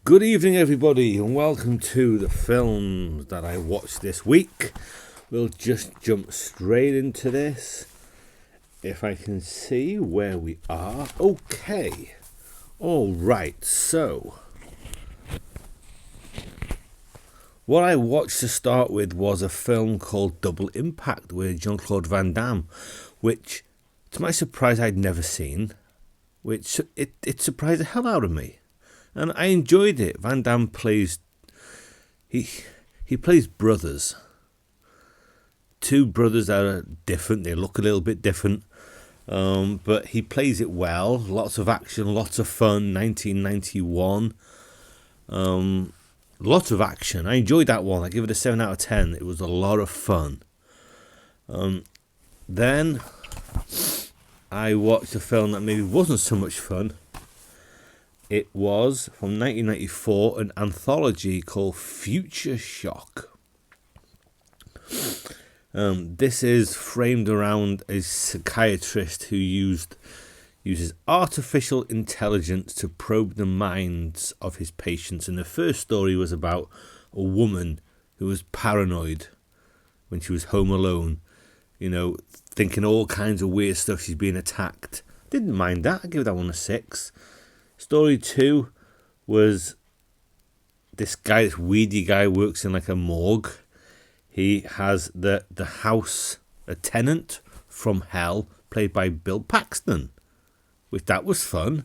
Good evening, everybody, and welcome to the films that I watched this week. We'll just jump straight into this. If I can see where we are. Okay. All right, so what I watched to start with was a film called Double Impact with Jean-Claude Van Damme, which, to my surprise, I'd never seen, which it surprised the hell out of me. And I enjoyed it. Van Damme plays... He plays brothers. Two brothers that are different. They look a little bit different. But he plays it well. Lots of action, lots of fun. 1991. Lots of action. I enjoyed that one. I give it a 7 out of 10. It was a lot of fun. Then I watched a film that maybe wasn't so much fun. It was, from 1994, an anthology called Future Shock. This is framed around a psychiatrist who uses artificial intelligence to probe the minds of his patients. And the first story was about a woman who was paranoid when she was home alone, thinking all kinds of weird stuff. She's being attacked. Didn't mind that. I give that one a 6. Story 2 was this weedy guy works in like a morgue. He has the house, a tenant from hell, played by Bill Paxton, which that was fun.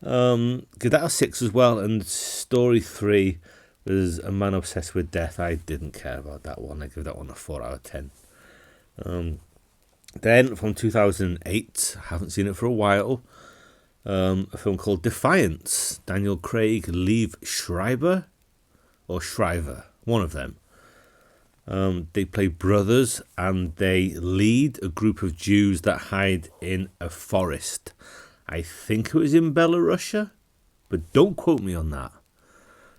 Give that a 6 as well. And story 3 was a man obsessed with death. I didn't care about that one. I give that one a 4 out of 10. Then from 2008, I haven't seen it for a while. A film called Defiance. Daniel Craig, Liev Schreiber, one of them. They play brothers and they lead a group of Jews that hide in a forest. I think it was in Belarus, but don't quote me on that.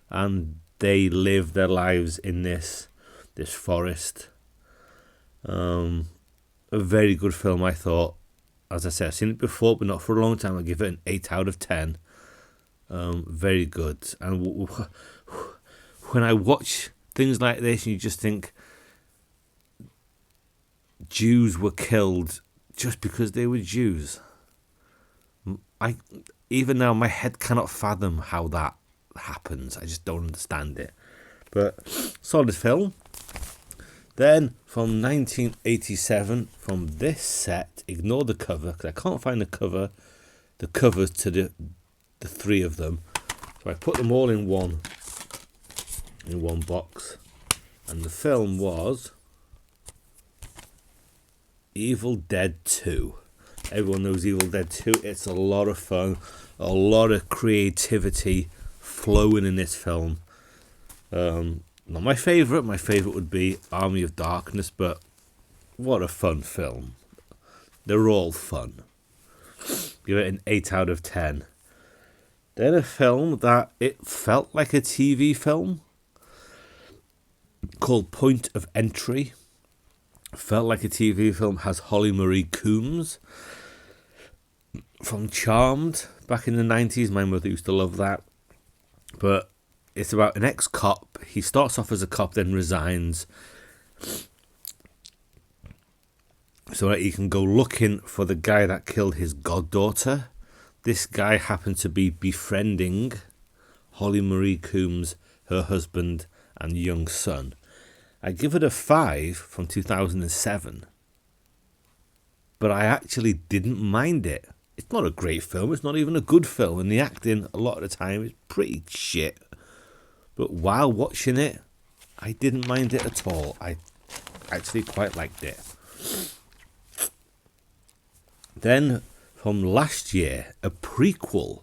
And they live their lives in this forest. A very good film, I thought. As I said, I've seen it before, but not for a long time. I give it an 8 out of 10. Very good. And when I watch things like this, you just think Jews were killed just because they were Jews. Even now, my head cannot fathom how that happens. I just don't understand it. But solid film. Then, from 1987, from this set, ignore the cover, because I can't find the covers to the three of them. So I put them all in one box. And the film was Evil Dead 2. Everyone knows Evil Dead 2. It's a lot of fun, a lot of creativity flowing in this film. Not my favourite. My favourite would be Army of Darkness, but what a fun film. They're all fun. Give it an 8 out of 10. Then a film that it felt like a TV film called Point of Entry. Felt like a TV film. Has Holly Marie Combs from Charmed back in the 90s. My mother used to love that. But it's about an ex-cop. He starts off as a cop, then resigns, so that he can go looking for the guy that killed his goddaughter. This guy happened to be befriending Holly Marie Combs, her husband, and young son. I give it a 5 from 2007. But I actually didn't mind it. It's not a great film. It's not even a good film. And the acting, a lot of the time, is pretty shit. But while watching it, I didn't mind it at all. I actually quite liked it. Then, from last year, a prequel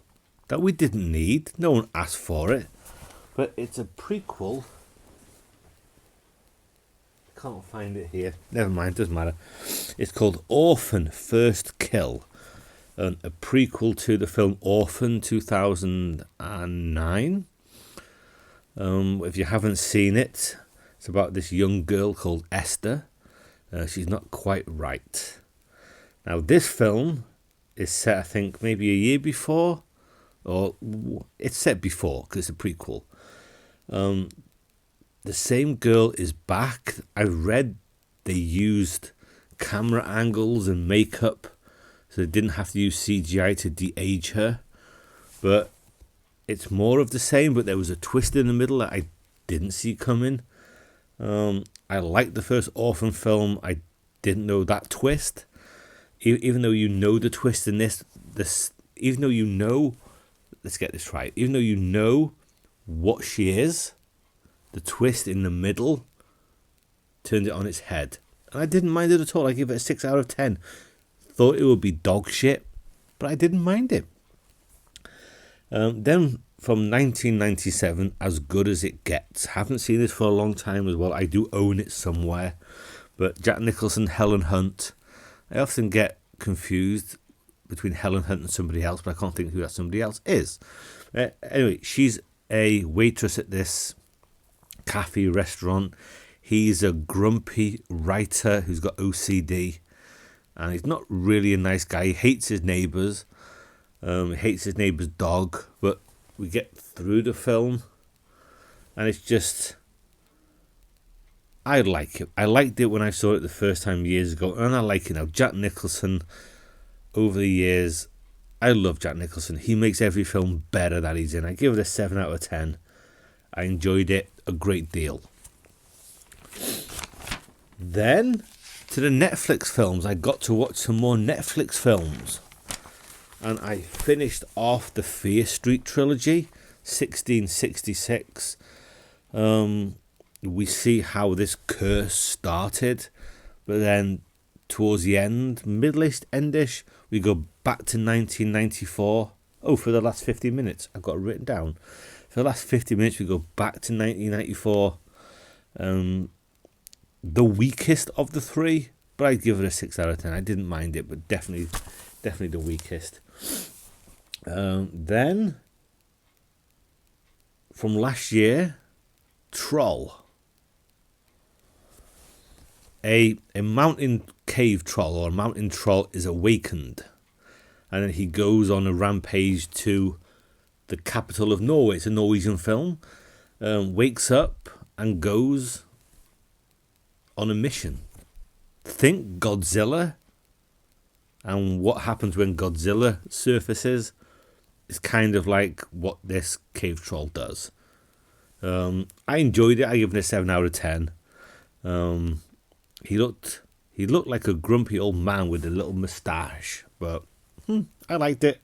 that we didn't need. No one asked for it. But it's a prequel. Can't find it here. Never mind, doesn't matter. It's called Orphan First Kill. A prequel to the film Orphan 2009. If you haven't seen it, it's about this young girl called Esther. She's not quite right. Now, this film is set, I think, maybe a year before or it's set before because it's a prequel. The same girl is back. I read they used camera angles and makeup, so they didn't have to use CGI to de-age her. But it's more of the same, but there was a twist in the middle that I didn't see coming. I liked the first Orphan film. I didn't know that twist. Even though you know the twist in this, even though you know, let's get this right, even though you know what she is, the twist in the middle turned it on its head. And I didn't mind it at all. I give it a 6 out of 10. Thought it would be dog shit, but I didn't mind it. Then from 1997, As Good as It Gets. Haven't seen this for a long time as well. I do own it somewhere. But Jack Nicholson, Helen Hunt. I often get confused between Helen Hunt and somebody else, but I can't think who that somebody else is. Anyway, she's a waitress at this cafe restaurant. He's a grumpy writer who's got OCD, and he's not really a nice guy. He hates his neighbours. He hates his neighbour's dog, but we get through the film, and it's just, I like it. I liked it when I saw it the first time years ago, and I like it now. Jack Nicholson, over the years, I love Jack Nicholson. He makes every film better that he's in. I give it a 7 out of 10. I enjoyed it a great deal. Then, to the Netflix films. I got to watch some more Netflix films. And I finished off the Fear Street trilogy, 1666. We see how this curse started, but then towards the end, middle-ish, endish, we go back to 1994. Oh, for the last 50 minutes, I've got it written down. For the last 50 minutes, we go back to 1994. The weakest of the three, but I'd give it a 6 out of 10. I didn't mind it, but definitely the weakest. Then, from last year, Troll. A mountain cave troll or a mountain troll is awakened, and then he goes on a rampage to the capital of Norway. It's a Norwegian film. Wakes up and goes on a mission. Think Godzilla, and what happens when Godzilla surfaces is kind of like what this cave troll does. I enjoyed it. I give it a 7 out of 10. He looked like a grumpy old man with a little moustache, but I liked it.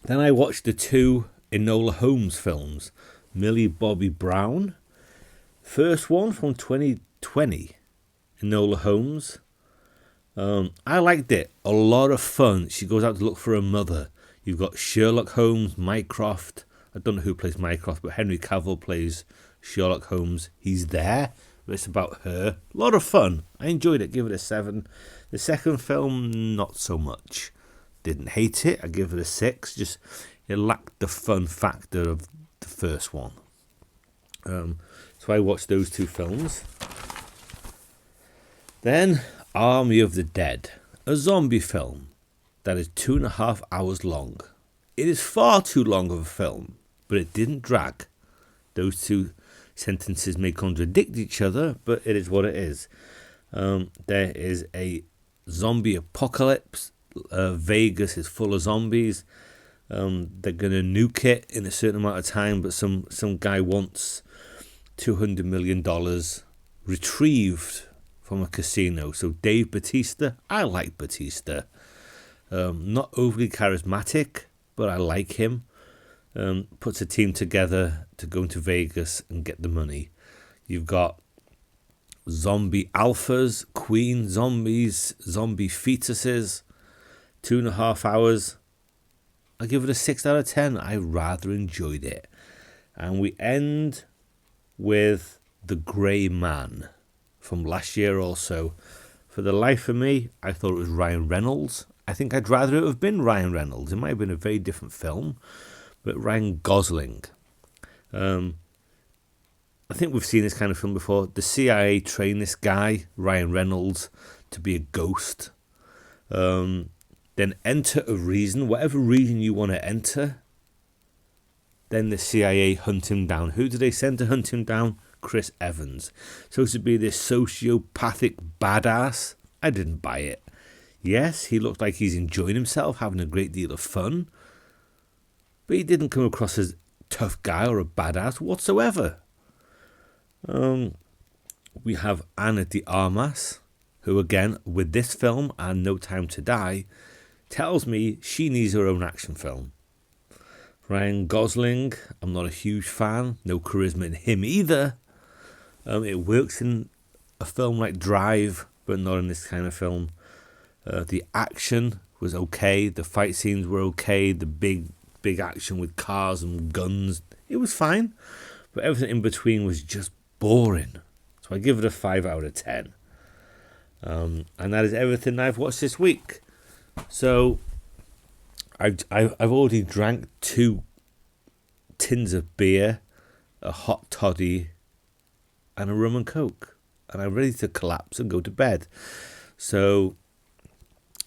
Then I watched the two Enola Holmes films, Millie Bobby Brown. First one from 2020, Enola Holmes. I liked it. A lot of fun. She goes out to look for her mother. You've got Sherlock Holmes, Mycroft. I don't know who plays Mycroft, but Henry Cavill plays Sherlock Holmes. He's there, but it's about her. A lot of fun. I enjoyed it. Give it a 7. The second film, not so much. Didn't hate it. I give it a 6. Just it lacked the fun factor of the first one. So I watched those two films. Then Army of the Dead, a zombie film that is 2.5 hours long. It is far too long of a film, but it didn't drag. Those two sentences may contradict each other, but it is what it is. There is a zombie apocalypse. Vegas is full of zombies. They're going to nuke it in a certain amount of time, but some guy wants $200 million retrieved from a casino. So Dave Bautista, I like Bautista. Not overly charismatic, but I like him. Puts a team together to go into Vegas and get the money. You've got zombie alphas, queen zombies, zombie fetuses. 2.5 hours. I give it a 6 out of 10. I rather enjoyed it. And we end with The Grey Man from last year also. For the life of me, I thought it was Ryan Reynolds. I think I'd rather it have been Ryan Reynolds. It might have been a very different film, but Ryan Gosling. I think we've seen this kind of film before. The CIA trained this guy, Ryan Reynolds, to be a ghost. Then enter a reason, whatever reason you want to enter. Then the CIA hunt him down. Who did they send to hunt him down? Chris Evans. Supposed to be this sociopathic badass. I didn't buy it. Yes, he looked like he's enjoying himself, having a great deal of fun. But he didn't come across as a tough guy or a badass whatsoever. We have Ana de Armas, who again, with this film and No Time to Die, tells me she needs her own action film. Ryan Gosling, I'm not a huge fan. No charisma in him either. It works in a film like Drive, but not in this kind of film. The action was okay. The fight scenes were okay. The big action with cars and guns, it was fine. But everything in between was just boring. So I give it a 5 out of 10. And that is everything I've watched this week. So I've already drank 2 tins of beer, a hot toddy, and a rum and coke, and I'm ready to collapse and go to bed. So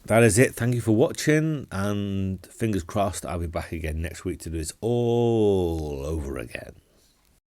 that is it. Thank you for watching, and fingers crossed I'll be back again next week to do this all over again.